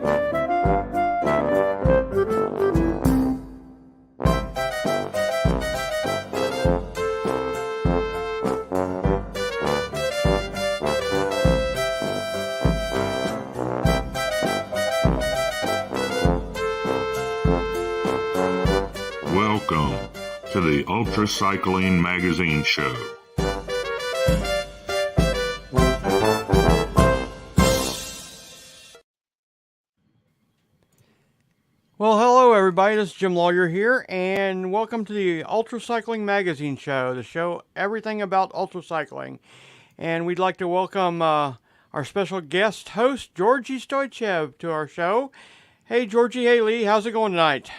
Welcome to the UltraCycling magazine show. Well, hello everybody, this is Jim Lawyer here, and welcome to the UltraCycling magazine show, the show everything about UltraCycling. And we'd like to welcome our special guest host, Georgi Stoychev, to our show. Hey Georgi, hey Lee, how's it going tonight?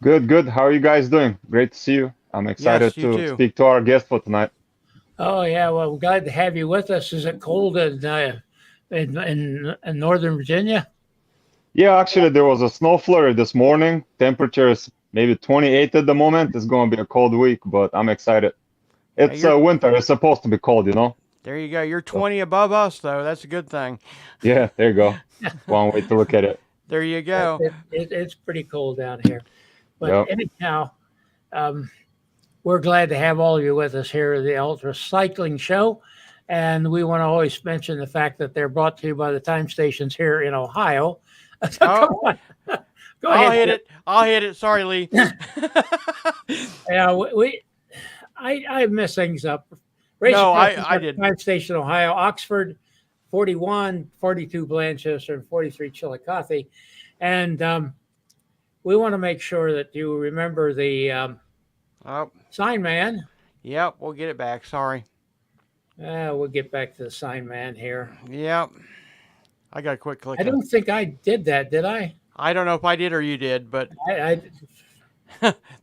Good. How are you guys doing? Great to see you. I'm excited Yes, you to too. speak to our guest for tonight. Oh yeah, well, we're glad to have you with us. Is it cold in Northern Virginia? Yeah, actually, there was a snow flurry this morning. Temperature is maybe 28 at the moment. It's going to be a cold week, but I'm excited. It's winter. It's supposed to be cold, you know? There you go. You're 20 above us, though. That's a good thing. Yeah, there you go. One way to look at it. There you go. It's pretty cold down here. But Yep. anyhow, we're glad to have all of you with us here at the UltraCycling show. And we want to always mention the fact that they're brought to you by the time stations here in Ohio. Come on. Go ahead. I'll hit it. Sorry, Lee. Yeah, I mess things up. No, I didn't. Time Station, Ohio, Oxford, 41, 42 Blanchester, and 43 Chillicothe. And we want to make sure that you remember the sign man. Yep, we'll get it back. Sorry. We'll get back to the sign man here. Yep. I got a quick click. I don't think I did that, did I? I don't know if I did or you did, but I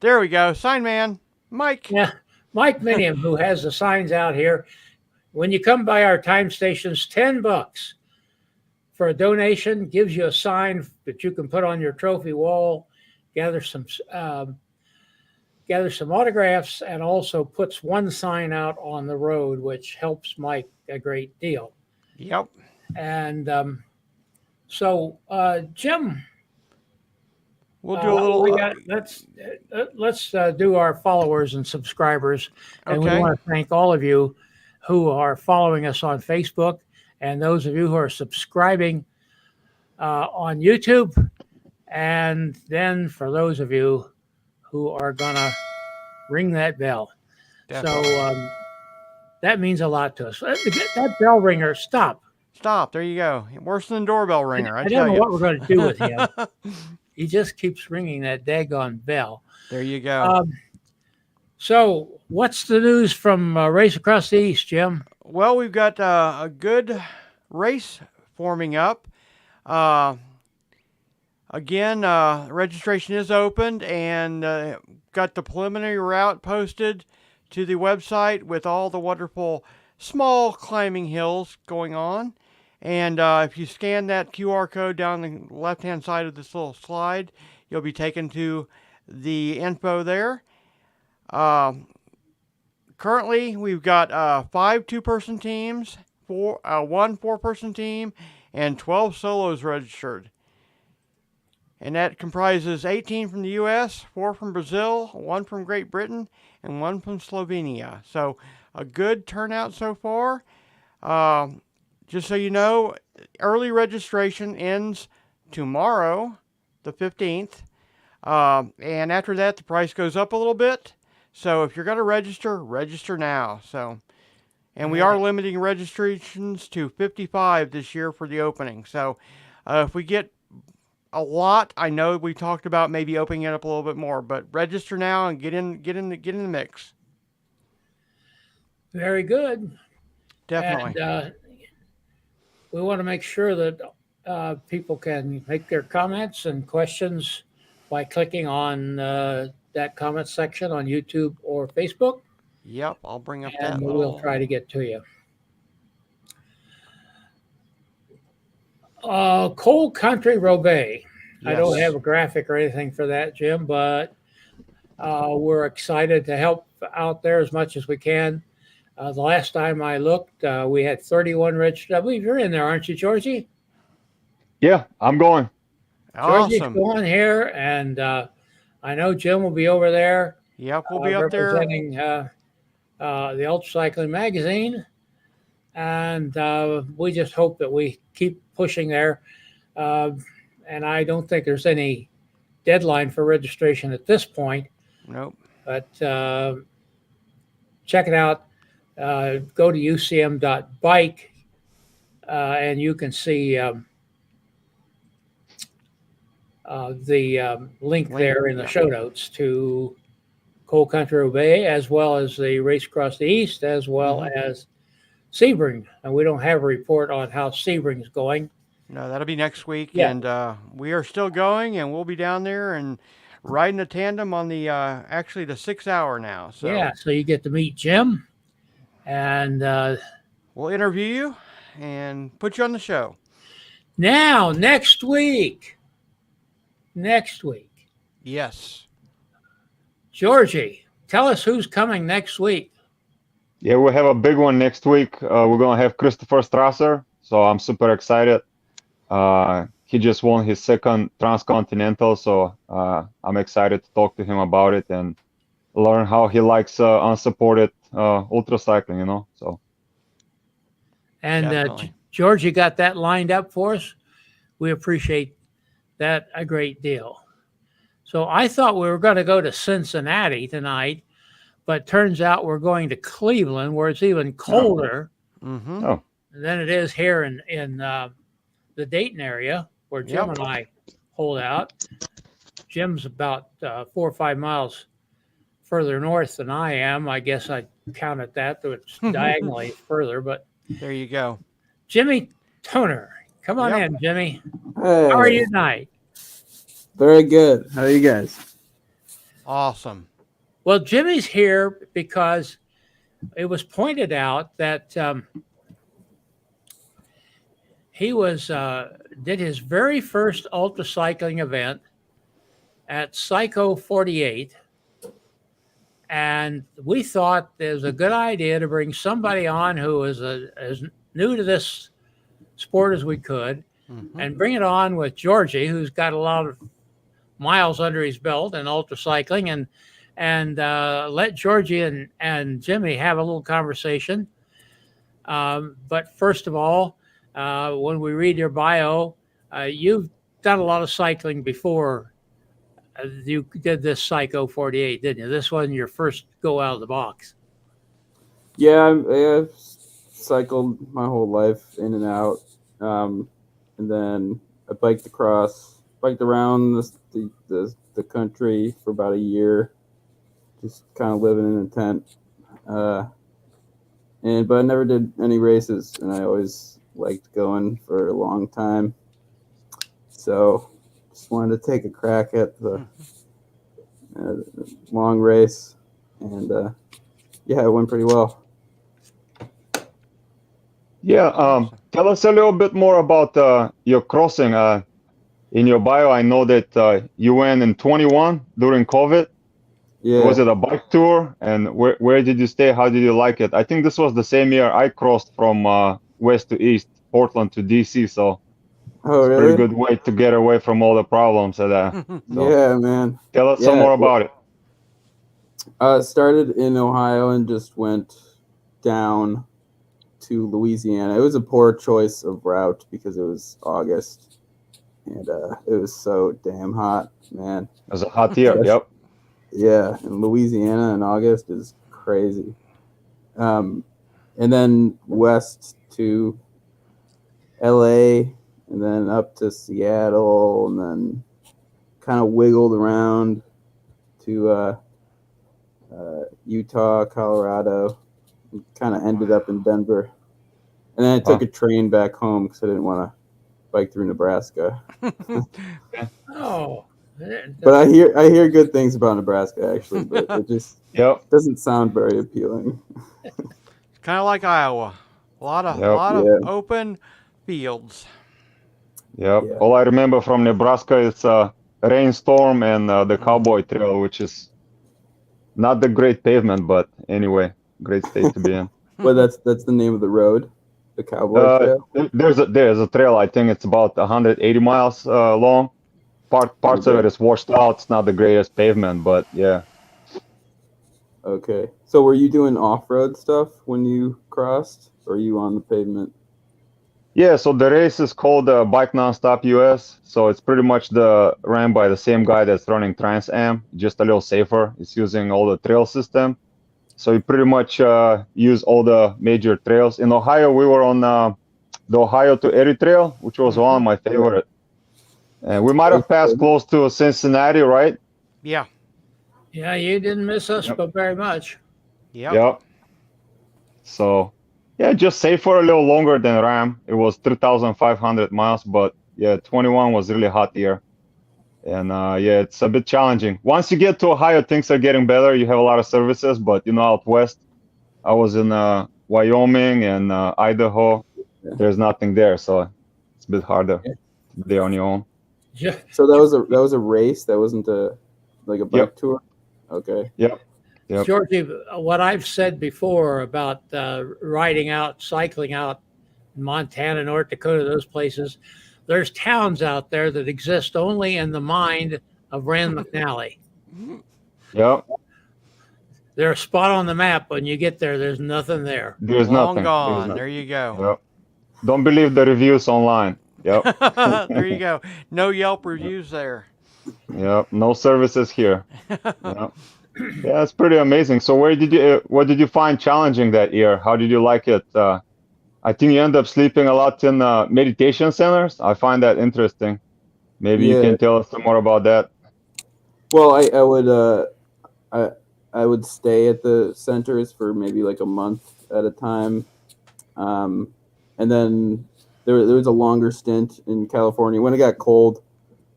there we go. Sign man, Mike. Yeah, Mike Minium, who has the signs out here. When you come by our time stations, $10 for a donation gives you a sign that you can put on your trophy wall, gather some autographs, and also puts one sign out on the road, which helps Mike a great deal. Yep. And so, Jim, we'll do a little. Let's do our followers and subscribers, and Okay. we want to thank all of you who are following us on Facebook, and those of you who are subscribing on YouTube, and then for those of you who are gonna ring that bell. Definitely. So that means a lot to us. That bell ringer, stop. There you go. Worse than a doorbell ringer. I don't tell know you. what we're going to do with him. He just keeps ringing that daggone bell. There you go. So what's the news from Race Across the East, Jim? Well, we've got a good race forming up. Again, registration is opened and got the preliminary route posted to the website with all the wonderful small climbing hills going on. And if you scan that QR code down the left-hand side of this little slide, you'll be taken to the info there. Currently, we've got 5 two-person teams, 1 4-person team, and 12 solos registered. And that comprises 18 from the U.S., 4 from Brazil, 1 from Great Britain, and 1 from Slovenia. So a good turnout so far. Just so you know, early registration ends tomorrow, the 15th. And after that, the price goes up a little bit. So if you're going to register now. And we are limiting registrations to 55 this year for the opening. So if we get a lot, I know we talked about maybe opening it up a little bit more, but register now and get in the mix. Very good. Definitely. And we want to make sure that people can make their comments and questions by clicking on that comment section on YouTube or Facebook. Yep, I'll bring up and that. We'll try to get to you. Coal Country Roubaix. Yes. I don't have a graphic or anything for that, Jim, but we're excited to help out there as much as we can. The last time I looked, we had 31 registered. I believe you're in there, aren't you, Georgie? Yeah, I'm going. Georgie's Awesome. going here, and I know Jim will be over there Yep, we'll be up there. representing the UltraCycling magazine, and we just hope that we keep pushing there. And I don't think there's any deadline for registration at this point, Nope. but check it out. Go to ucm.bike, and you can see the link there in the show notes to Cold Country Obey, as well as the Race Across the East, as well as Sebring. And we don't have a report on how Sebring's going. No, that'll be next week. Yeah. And we are still going, and we'll be down there and riding a tandem on the actually the 6 hour now. So Yeah, so you get to meet Jim, and we'll interview you and put you on the show. now next week, Yes. Georgie, tell us who's coming next week. Yeah, we have a big one next week. We're going to have Christopher Strasser, so I'm super excited. He just won his second Transcontinental, so I'm excited to talk to him about it and learn how he likes unsupported ultra cycling, you know. So. And Georgie got that lined up for us. We appreciate that a great deal. So I thought we were going to go to Cincinnati tonight, but turns out we're going to Cleveland, where it's even colder Oh. than it is here in the Dayton area, where Jim and I hold out. Jim's about 4 or 5 miles further north than I am. I guess I counted that, though it's diagonally further. But there you go. Jimmy Toner. Come on in, Jimmy. Hey. How are you tonight? Very good. How are you guys? Awesome. Well, Jimmy's here because it was pointed out that he was did his very first UltraCycling event at Psycho 48, and we thought it was a good idea to bring somebody on who is as new to this sport as we could, and bring it on with Georgie, who's got a lot of miles under his belt in UltraCycling, and let Georgie and Jimmy have a little conversation. But first of all, when we read your bio, you've done a lot of cycling before you did this Psycho 48, didn't you? This wasn't your first go out of the box. Yeah, I've cycled my whole life in and out. And then I biked around the country for about a year, just kind of living in a tent. But I never did any races, and I always liked going for a long time. So just wanted to take a crack at the long race, and it went pretty well. Yeah, tell us a little bit more about your crossing. In your bio, I know that you went in 21 during COVID. Yeah. Was it a bike tour? And where did you stay? How did you like it? I think this was the same year I crossed from west to east, Portland to DC. So oh, it's really? a pretty good way to get away from all the problems. So yeah, man. Tell us some more about it. Started in Ohio and just went down to Louisiana. It was a poor choice of route because it was August, and it was so damn hot, man. It was a hot year. Yep. Yeah, and Louisiana in August is crazy. And then west to LA, and then up to Seattle, and then kind of wiggled around to Utah, Colorado, and kind of ended up in Denver. And then I took a train back home because I didn't want to bike through Nebraska. Oh. But I hear good things about Nebraska, actually, but it just doesn't sound very appealing. It's kind of like Iowa. A lot of open fields. Yep. Yeah. All I remember from Nebraska is rainstorm and the Cowboy Trail, which is not the great pavement, but anyway, great state to be in. Well, that's the name of the road. The Cowboy Trail? There's a trail. I think it's about 180 miles long. Parts of it Okay. is washed out. It's not the greatest pavement, but yeah. Okay. So were you doing off-road stuff when you crossed, or are you on the pavement? Yeah, so the race is called Bike Nonstop US. So it's pretty much ran by the same guy that's running Trans Am, just a little safer. It's using all the trail system. So you pretty much use all the major trails. In Ohio, we were on the Ohio to Erie Trail, which was one of my favorite. And we might have passed close to Cincinnati, right? Yeah. Yeah, you didn't miss us Yep. but very much. Yep. Yep. So yeah, just safer a little longer than Ram. It was 3,500 miles, but yeah, 21 was really hot here. And yeah, it's a bit challenging. Once you get to Ohio, things are getting better. You have a lot of services, but out west, I was in Wyoming and Idaho. Yeah. There's nothing there, so it's a bit harder Yeah. to be on your own. Yeah. So that was a race. That wasn't a bike Yep. tour. Okay. Yep. Yep. Georgie, what I've said before about riding out, cycling out in Montana, North Dakota, those places, there's towns out there that exist only in the mind of Rand McNally. Yep. They're a spot on the map. When you get there, there's nothing there. There's Long nothing. gone. There's nothing. There you go. Yep. Don't believe the reviews online. Yep. There you go. No Yelp reviews there. Yep. No services here. Yep. Yeah, it's pretty amazing. So what did you find challenging that year? How did you like it? I think you end up sleeping a lot in meditation centers. I find that interesting. Maybe you Yeah. can tell us some more about that. Well, I would stay at the centers for maybe like a month at a time, and then there was a longer stint in California. When it got cold,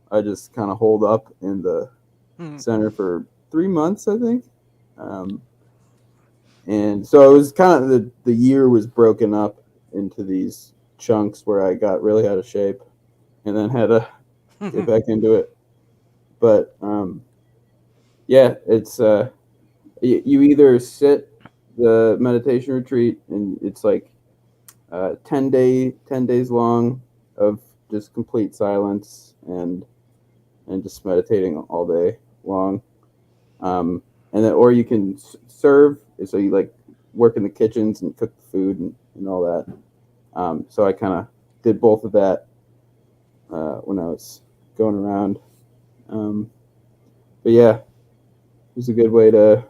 I just kind of holed up in the center for 3 months, I think. And so it was kind of the year was broken up into these chunks where I got really out of shape and then had to get back into it. But yeah, it's you either sit the meditation retreat and it's like 10 days long of just complete silence and just meditating all day long. And then, or you can serve, so you like work in the kitchens and cook the food and all that. So I kind of did both of that when I was going around. But yeah, it was a good way to.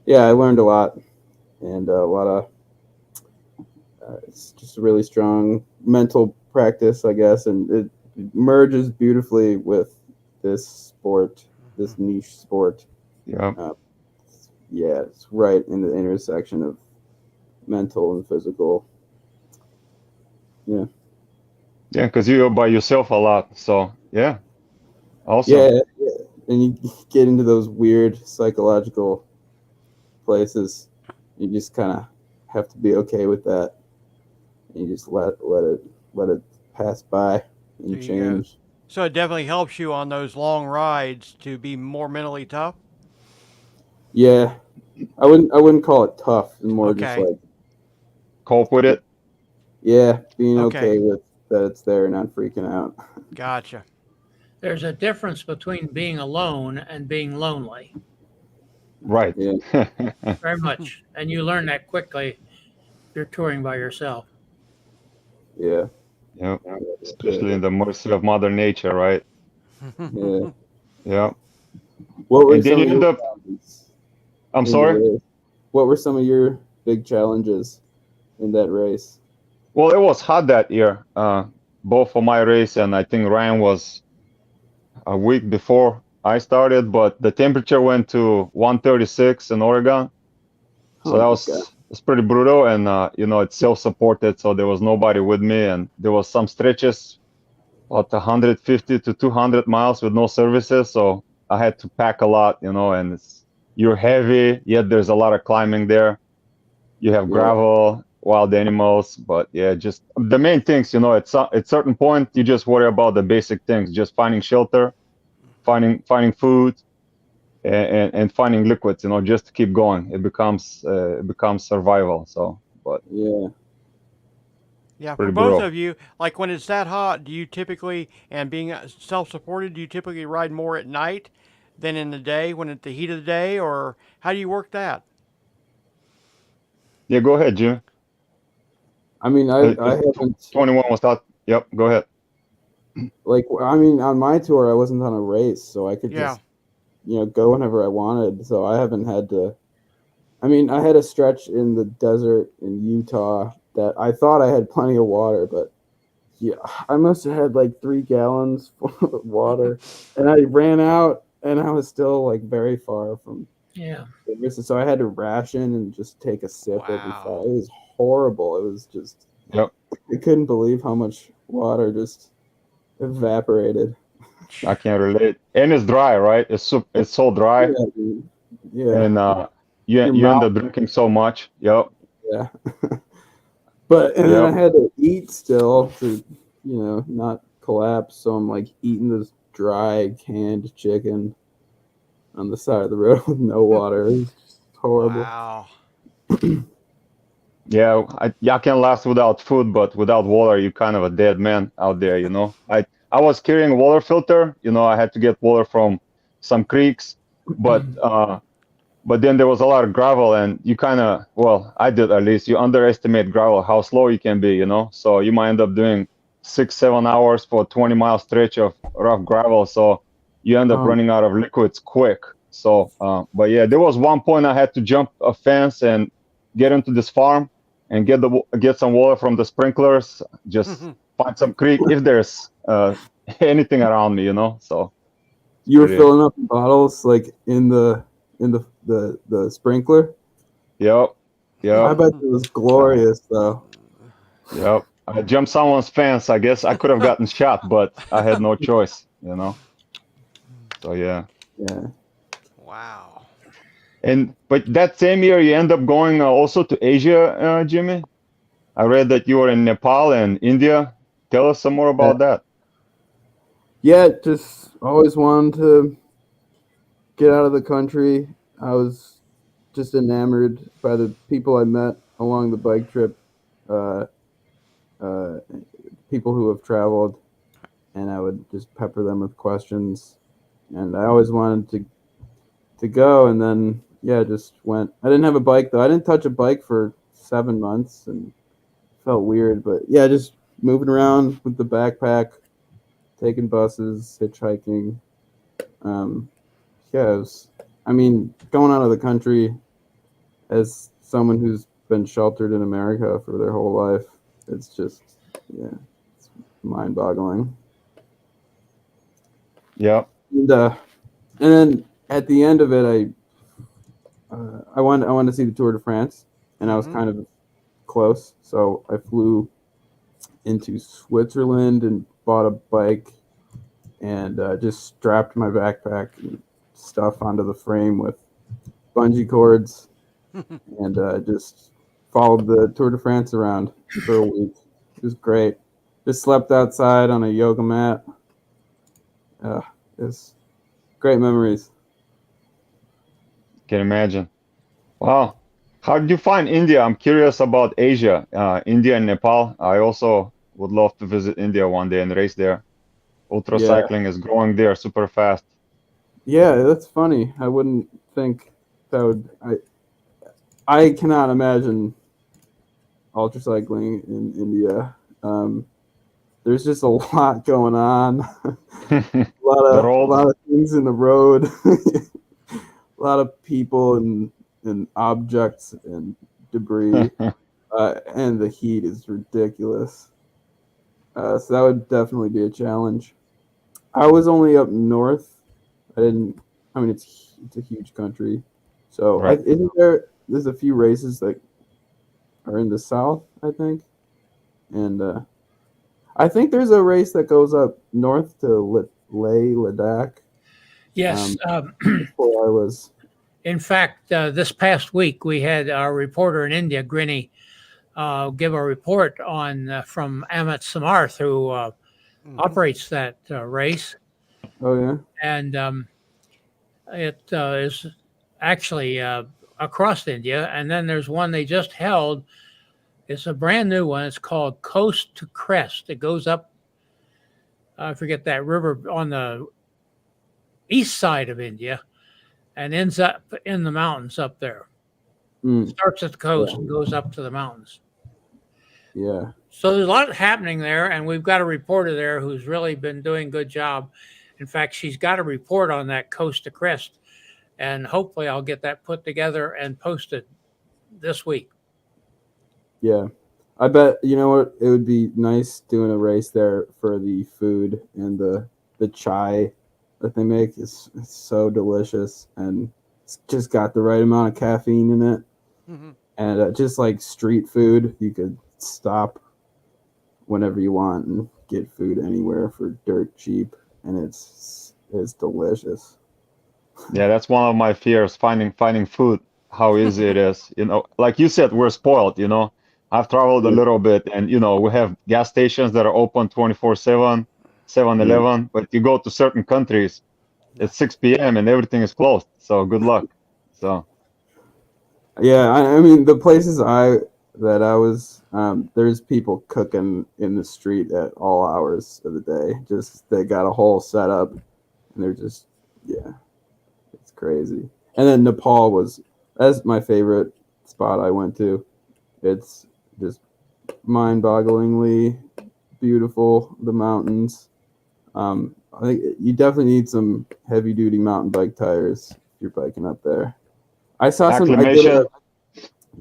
Yeah, I learned a lot, and a lot of. It's just a really strong mental practice, I guess, and it merges beautifully with this sport, this niche sport. Yeah. Yeah, it's right in the intersection of mental and physical. Yeah. Yeah, because you're by yourself a lot. So yeah. Awesome. Yeah, and you get into those weird psychological places. You just kind of have to be okay with that. And you just let it pass by and There you change. So it definitely helps you on those long rides to be more mentally tough. Yeah, I wouldn't call it tough. More just Okay. like Cope with it. yeah, being Okay. okay with that it's there and not freaking out. Gotcha. There's a difference between being alone and being lonely. Right. Yeah. Very much. And you learn that quickly if you're touring by yourself. Yeah. Yep. Especially in the mercy of Mother Nature, right? Yeah. Yeah. What were And then some you of end your up. challenges I'm in the sorry. race? What were some of your big challenges in that race? Well, it was hot that year, both for my race and I think Ryan was a week before I started, but the temperature went to 136 in Oregon. So Oh that my was God. it's pretty brutal, and it's self-supported, so there was nobody with me, and there was some stretches about 150 to 200 miles with no services, so I had to pack a lot, and you're heavy, yet there's a lot of climbing there. You have Yeah. gravel, wild animals, but yeah, just the main things, at certain point you just worry about the basic things, just finding shelter, finding food, and finding liquids, just to keep going. It becomes survival. So, but Yeah. Yeah, for Pretty both brutal. of you, like when it's that hot, do you typically, and being self-supported, do you typically ride more at night than in the day when it's the heat of the day, or how do you work that? Yeah, go ahead, Jim. I mean, I If haven't 21 was out. Yep, go ahead. like I mean on my tour I wasn't on a race, so I could Yeah. just go whenever I wanted. So I haven't had to. I mean, I had a stretch in the desert in Utah that I thought I had plenty of water, but yeah, I must have had like 3 gallons full of water, and I ran out, and I was still like very far from Yeah. the races, so I had to ration and just take a sip every 5. Wow. It was horrible. It was just Yep, I couldn't believe how much water just evaporated. I can relate. And it's dry, right? It's so dry, Yeah, dude. Yeah, and you your you end mouth. up drinking so much. Yep, Yeah. But and then I yep. had to eat still to, not collapse. So I'm like eating this dry canned chicken on the side of the road with no water. It was just horrible. Wow. Yeah, I can last without food, but without water, you're kind of a dead man out there, you know. I was carrying a water filter, you know. I had to get water from some creeks, but then there was a lot of gravel, and you kind of, well, I did at least. You underestimate gravel, how slow you can be, you know. So you might end up doing 6, 7 hours for a 20-mile stretch of rough gravel. So you end up Um, running out of liquids quick. So, but yeah, there was one point I had to jump a fence and get into this farm and get some water from the sprinklers. Just find some creek if there's anything around me, you know. So it's you were pretty. filling up bottles like in the sprinkler. Yep, I yep. bet it was glorious though. Yep. I jumped someone's fence. I guess I could have gotten shot, but I had no choice, you know. So yeah. Yeah. Wow. And but that same year you end up going also to Asia, Jimmy. I read that you were in Nepal and India. Tell us some more Yeah. about that. Yeah, just always wanted to get out of the country. I was just enamored by the people I met along the bike trip. Uh, uh, People who have traveled, and I would just pepper them with questions. And I always wanted to go, and then yeah, just went. I didn't have a bike though. I didn't touch a bike for 7 months, and felt weird. But yeah, just moving around with the backpack, taking buses, hitchhiking. Um, yeah, I mean, going out of the country as someone who's been sheltered in America for their whole life, it's just yeah, it's mind-boggling. Yep. And then at the end of it, I wanted to see the Tour de France, and I was kind of close, so I flew into Switzerland and bought a bike and just strapped my backpack and stuff onto the frame with bungee cords and just followed the Tour de France around for a week. It was great. Just slept outside on a yoga mat. It's great memories. Can imagine. Wow. How did you find India? I'm curious about Asia, India and Nepal. I also would love to visit India one day and race there. Ultra Yeah, cycling is growing there super fast. yeah, that's funny. I wouldn't think that would. I cannot imagine UltraCycling in India. Um, there's just a lot going on. a lot The of a roads. lot of things in the road. a lot of people and objects and debris, and the heat is ridiculous. So that would definitely be a challenge. I was only up north. I didn't. I mean, it's a huge country, so Right. isn't there's a few races that are in the south, I think, and I think there's a race that goes up north to Leh Ladakh. Yes. Where I was. In fact, this past week we had our reporter in India, Grinny, give a report on from Amit Samarth, who operates that race, Oh yeah. and it is actually across India. And then there's one they just held It's a brand new one. It's called Coast to Crest. It goes up, I forget that river on the east side of India and ends up in the mountains up there. Mm, Starts at the coast and goes up to the mountains. yeah. So there's a lot happening there, and we've got a reporter there who's really been doing a good job. In fact, she's got a report on that Coast to Crest, and hopefully I'll get that put together and posted this week. Yeah. I bet you know what, it would be nice doing a race there for the food and the chai that they make is it's so delicious and it's just got the right amount of caffeine in it. Mhm. And just like street food, you could stop whenever you want and get food anywhere for dirt cheap, and it's delicious. Yeah, that's one of my fears, finding food, how easy it is. Like you said, we're spoiled, I've traveled a little bit and we have gas stations that are open 24/7, 7-Eleven, but you go to certain countries, it's 6 p.m. and everything is closed. So good luck. So Yeah, I mean the places that I was, there's people cooking in the street at all hours of the day. Just they got a whole setup, and they're just yeah, it's crazy. And then that's my favorite spot I went to. It's just mind-bogglingly beautiful. The mountains. I think you definitely need some heavy-duty mountain bike tires if you're biking up there. I saw some. acclimation.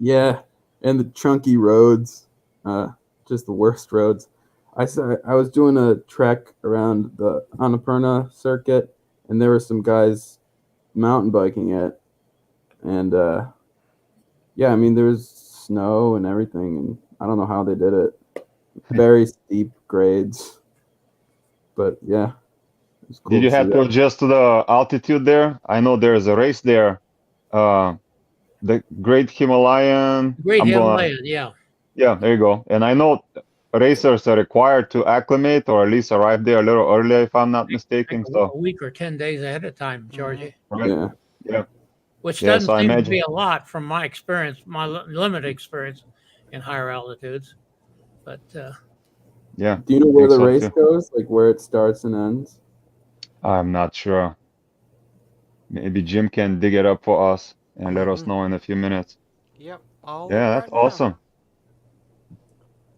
Yeah, and the chunky roads, just the worst roads. I was doing a trek around the Annapurna circuit, and there were some guys mountain biking it, and yeah, I mean there was snow and everything, and I don't know how they did it. Very steep grades, but yeah, it was cool Did you to see have to that. adjust to the altitude there? I know there's a race there. The Great Himalayan. Great Himalaya, yeah. Yeah, there you go. And I know racers are required to acclimate or at least arrive there a little earlier, if I'm not I mistaken. think So, a week or 10 days ahead of time, Georgie, right? Yeah, Yeah, which yeah. doesn't So I seem to be imagine. a lot from my experience, my limited experience in higher altitudes. But Yeah, do you know I where think the so race too. goes? Like where it starts and ends? I'm not sure. Maybe Jim can dig it up for us and let us Mhm. know in a few minutes. Yep. I'll look Yeah, right that's now. awesome.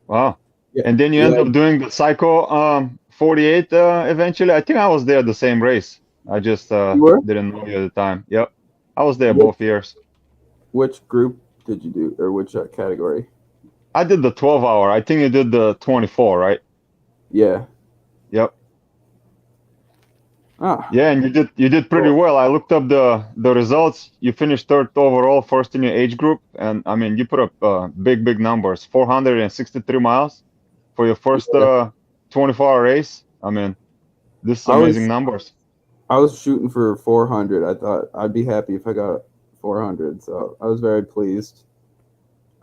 Wow. Yeah, And then you end yeah. up doing the Psycho 48 eventually. I think I was there the same race. I just You were? didn't know you at the time. Yep. I was there Which, both years. which group did you do, or which category? I did the 12 hour. I think you did the 24, right? Yeah. Yep. Ah, Yeah, and you did pretty cool. well. I looked up the results. You finished third overall, first in your age group, and I mean you put up big numbers. 463 miles for your first Yeah. 24-hour race. I mean, this is I amazing was numbers. I was shooting for 400. I thought I'd be happy if I got 400, so I was very pleased.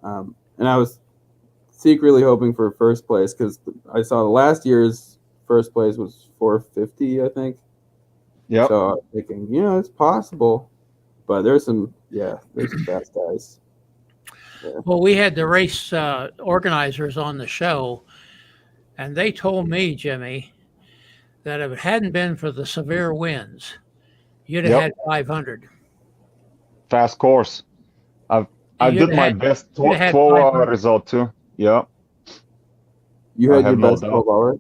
And I was secretly hoping for first place because I saw the last year's first place was 450, I think. Yep. So I was thinking, it's possible, but there's some fast guys. Yeah. well, we had the race organizers on the show, and they told me, Jimmy, that if it hadn't been for the severe winds, you'd have Yep. had 500. Fast course. I I You'd did have my had best you'd have had 12-hour 500. result too. Yep. You I had your have no best doubt. 12 hour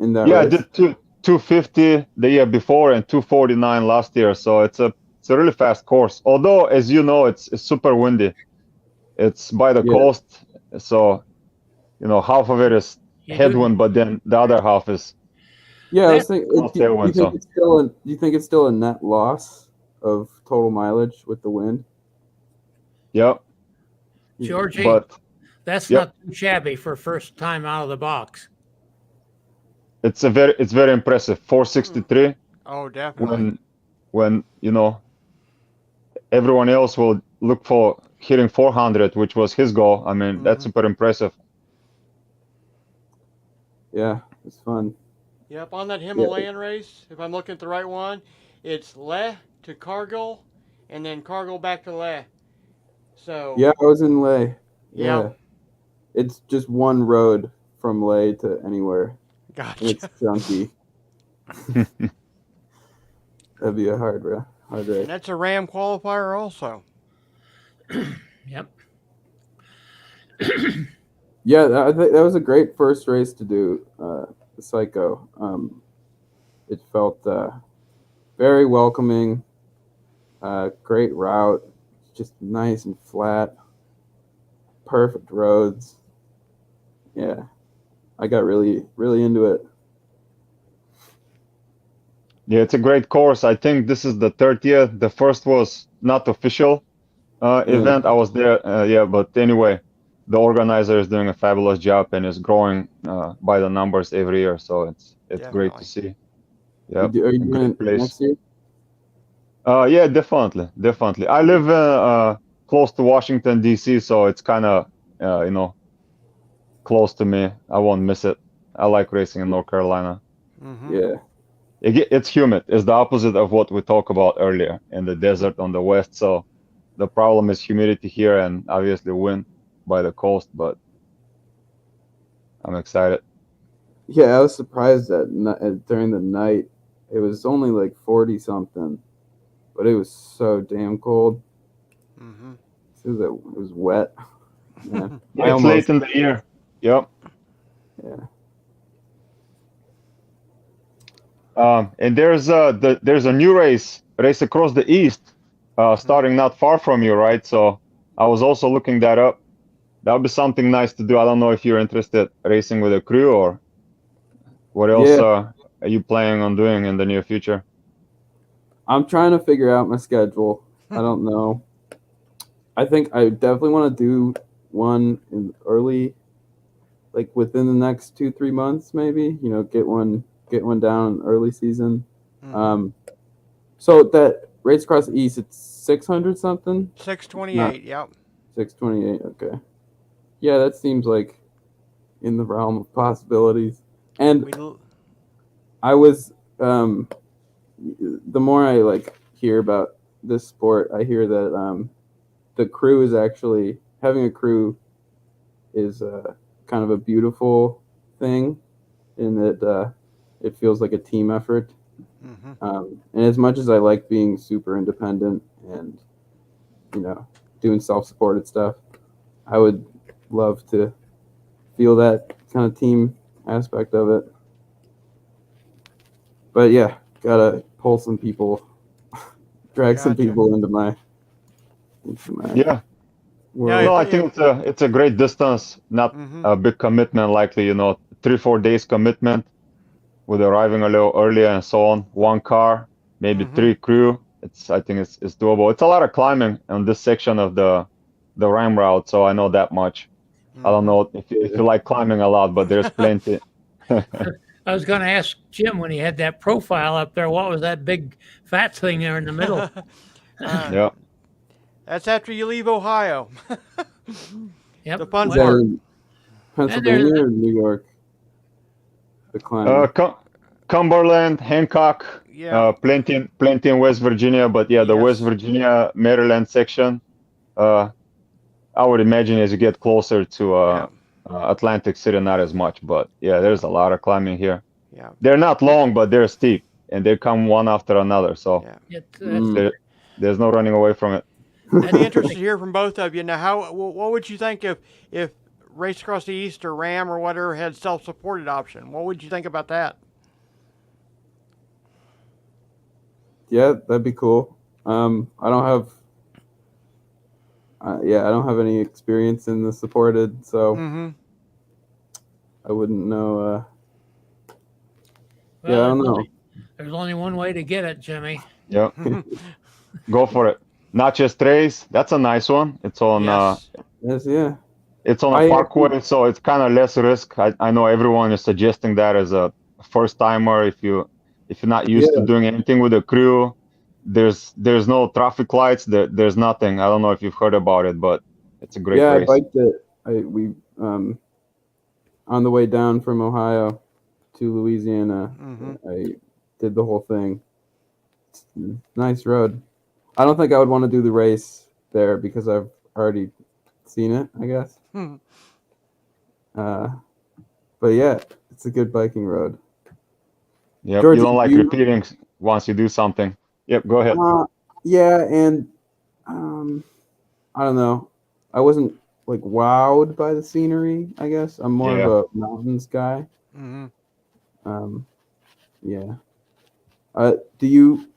in that Yeah, I race. did 250 the year before and 249 last year. So it's a really fast course. Although, as you know, it's super windy. It's by the Yeah. coast, so half of it is You do headwind, but then the other half is Yeah, I was that. thinking. all Do you tailwind. think So it's still a? Do you think it's still a net loss of total mileage with the wind? yep. Georgie, But that's yep, not too shabby for first time out of the box. it's very impressive. 463 Oh, definitely. when everyone else will look for hitting 400, which was his goal. I mean, that's Mhm. super impressive. Yeah, it's fun. Yep. On that Yeah, Himalayan race, if I'm looking at the right one, it's Leh to Kargil, and then Kargil back to Leh. So, yeah, I was in Leh. yep. Yeah, It's just one road from Leh to anywhere. And Gotcha. it's chunky. That'd be a hard race. And that's a Ram qualifier also. Yep. Yeah, I think that was a great first race to do, the Psycho. It felt very welcoming, great route, just nice and flat, perfect roads. Yeah, I got really, really into it. Yeah, it's a great course. I think this is the third year. The first was not official event. I was there, yeah, but anyway, the organizer is doing a fabulous job and is growing by the numbers every year. So it's great to see. Yep, Are you a doing great it place. next year? Yeah, definitely. I live close to Washington D.C., so it's kind of close to me. I won't miss it. I like racing in North Carolina. Mm-hmm. Yeah. It's humid. It's the opposite of what we talked about earlier in the desert on the west. So the problem is humidity here and obviously wind by the coast, but I'm excited. Yeah, I was surprised that during the night it was only like 40 something, but it was so damn cold. Mm-hmm. It was wet. Yeah, Yeah, it's late in the year. Yep. Yeah. And there's a new race across the east, starting not far from you, right? So I was also looking that up. That would be something nice to do. I don't know if you're interested racing with a crew or what else are you planning on doing in the near future? I'm trying to figure out my schedule. I don't know. I think I definitely want to do one in early, like within the next 2-3 months, maybe. Get one down in early season. Mm-hmm. So that race across the east, it's 600 something. 628. Yep. 628. Okay. Yeah, that seems like in the realm of possibilities. And I was, the more I hear about this sport, I hear that the crew is actually having a crew is kind of a beautiful thing, in that it feels like a team effort. Mm-hmm. And as much as I like being super independent and doing self-supported stuff, I would love to feel that kind of team aspect of it. But yeah, gotta pull some people, drag some people into my Yeah. world. No, I think it's a great distance, not a big commitment, likely 3-4 days commitment with arriving a little earlier and so on. One car, maybe 3 crew. I think it's doable. It's a lot of climbing on this section of the Ram route, so I know that much. I don't know if you like climbing a lot, but there's plenty. I was going to ask Jim when he had that profile up there, what was that big fat thing there in the middle? Yeah. That's after you leave Ohio. Yep. The fun Is that part. in Pennsylvania or New York? The climbing. Cumberland, Hancock, Yeah. plenty in West Virginia, but yeah, the West Yes. Virginia, Maryland section, I would imagine as you get closer to Atlantic City, not as much, but yeah, there's a lot of climbing here. Yeah. They're not long, but they're steep, and they come one after another, so there's no running away from it. I'd be interested to hear from both of you. Now, what would you think if Race Across the East or Ram or whatever had self-supported option? What would you think about that? Yeah, that'd be cool. I don't have I don't have any experience in the supported, so I wouldn't know. Well, I don't know. There's only one way to get it, Jimmy. Yeah. Go for it. Not just race. That's a nice one. It's on. Yes, yeah. It's on a parkway, so it's kind of less risk. I know everyone is suggesting that as a first timer. If you're not used to doing anything with a crew, there's no traffic lights. There's nothing. I don't know if you've heard about it, but it's a great race. I biked it. We on the way down from Ohio to Louisiana, I did the whole thing. It's a nice road. I don't think I would want to do the race there because I've already seen it, I guess. But yeah, it's a good biking road. Yep. Georgie, You don't like you- repeating once you do something. Yep. Go ahead. Yeah, and I don't know. I wasn't like wowed by the scenery. I guess I'm more Yeah. of a mountains guy. Mm-hmm. Yeah. Do you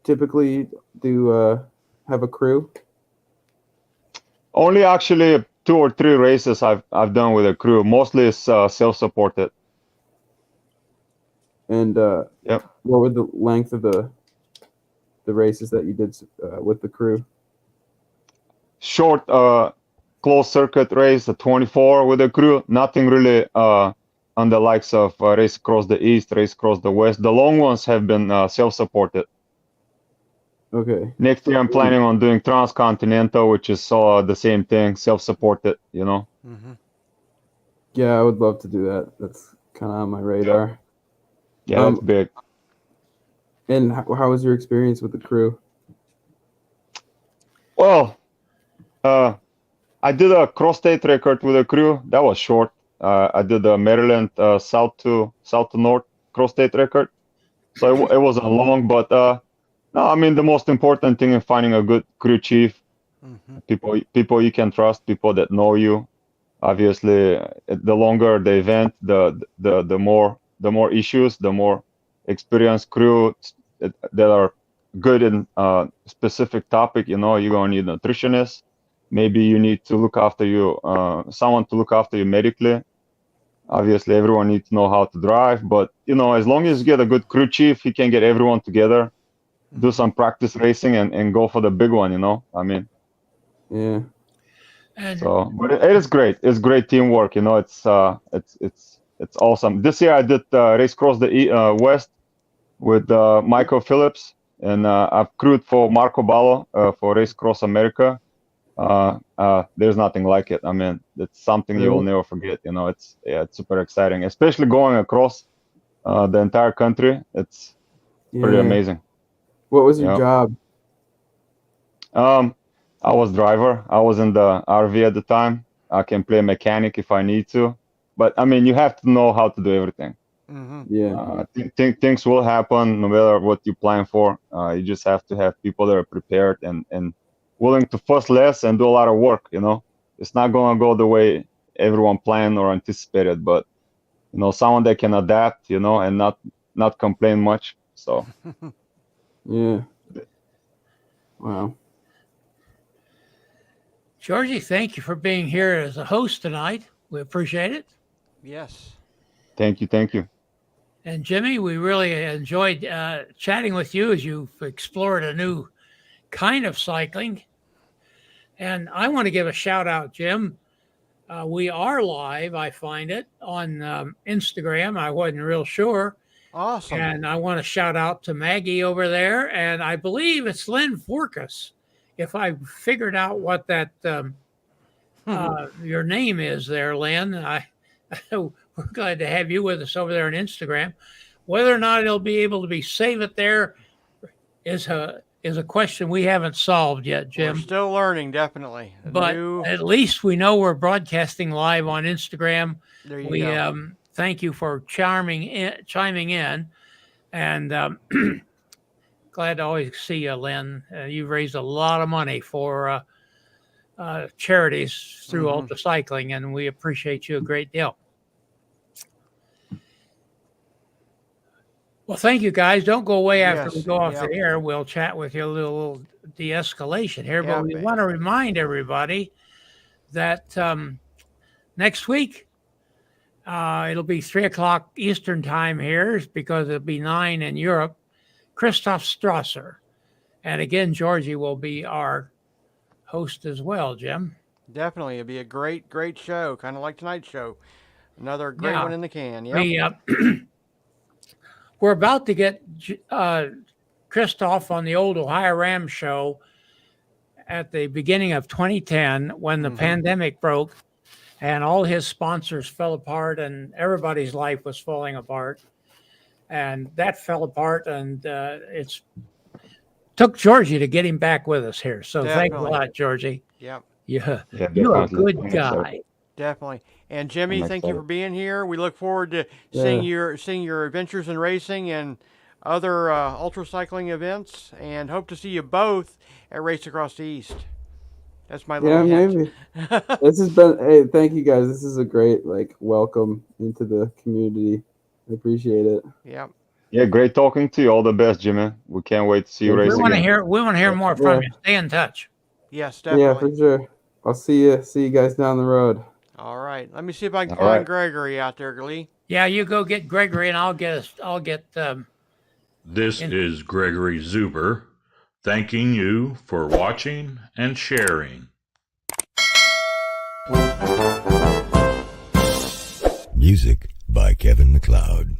typically have a crew? Only actually 2 or 3 races I've done with a crew. Mostly it's self-supported. And Yep. what were the length of the races that you did with the crew? Short closed circuit race, a 24 with a crew. Nothing really on the likes of race across the east, race across the west. The long ones have been self-supported. Okay. Next year I'm planning on doing transcontinental, which is the same thing, self-supported. Mm-hmm. Yeah, I would love to do that. That's kind of on my radar. Yeah, that's big. And how was your experience with the crew? Well, I did a cross-state record with a crew. That was short. I did a Maryland south to north cross-state record. So it wasn't long, but no, I mean the most important thing is finding a good crew chief, Mm-hmm. people you can trust, people that know you. Obviously, the longer the event, the more issues, the more experienced crew that are good in specific topic. You're gonna need a nutritionist. Maybe you need to look after you, someone to look after you medically. Obviously, everyone needs to know how to drive, but as long as you get a good crew chief, he can get everyone together, do some practice racing, and go for the big one. I mean, Yeah. And but it is great. It's great teamwork. It's awesome. This year I did race across the west with Michael Phillips, and I've crewed for Marco Ballo for Race Across America. There's nothing like it. I mean, it's something you will never forget. It's super exciting, especially going across the entire country. It's pretty amazing. What was your Yeah. job? I was driver. I was in the RV at the time. I can play mechanic if I need to, but I mean, you have to know how to do everything. Mm-hmm. Yeah. Things will happen no matter what you plan for. You just have to have people that are prepared and willing to fuss less and do a lot of work. It's not gonna go the way everyone planned or anticipated, but someone that can adapt, and not complain much. So Yeah. Wow. Georgie, thank you for being here as a host tonight. We appreciate it. Yes. thank you. And Jimmy, we really enjoyed chatting with you as you've explored a new kind of cycling. And I want to give a shout out, Jim. We are live, I find it, on Instagram. I wasn't real sure. Awesome. And I want to shout out to Maggie over there. And I believe it's Lynn Forkas. If I figured out what that your name is there, Lynn, we're glad to have you with us over there on Instagram. Whether or not it'll be able to be save it there is a question we haven't solved yet, Jim. We're still learning, definitely. But at least we know we're broadcasting live on Instagram. There you go. Thank you for chiming in, and glad to always see you, Lynn. You've raised a lot of money for charities through UltraCycling, and we appreciate you a great deal. Well, thank you, guys. Don't go away after we go off the air. We'll chat with you a little de-escalation here, but we want to remind everybody that next week it'll be 3:00 Eastern time here because it'll be 9 in Europe. Christoph Strasser, and again, Georgie will be our host as well. Jim, definitely, it'll be a great show, kind of like tonight's show. Another great one in the can. Yeah. We're about to get Christoph on the old Ohio Ram show at the beginning of 2010 when the pandemic broke and all his sponsors fell apart and everybody's life was falling apart. And that fell apart, and it's took Georgie to get him back with us here. So thanks a lot, Georgie. Yep. Yeah, you're a good guy. Definitely. And Jimmy, I'm thank you excited. for being here. We look forward to Yeah. seeing your adventures in racing and other UltraCycling events, and hope to see you both at Race Across the East. That's my Yeah, little hint. maybe. This has been. Hey, thank you guys. This is a great welcome into the community. I appreciate it. Yeah. Yeah, great talking to you. All the best, Jimmy. We can't wait to see you Thank race We you. want to again. hear. We want to hear more from you. Stay in touch. Yes, Yeah, definitely. for sure. I'll see you guys down the road. All right. Let me see if I can All find right. Gregory out there, Lee. Yeah, you go get Gregory, and I'll get. This is Gregory Zuber, thanking you for watching and sharing. Music by Kevin MacLeod.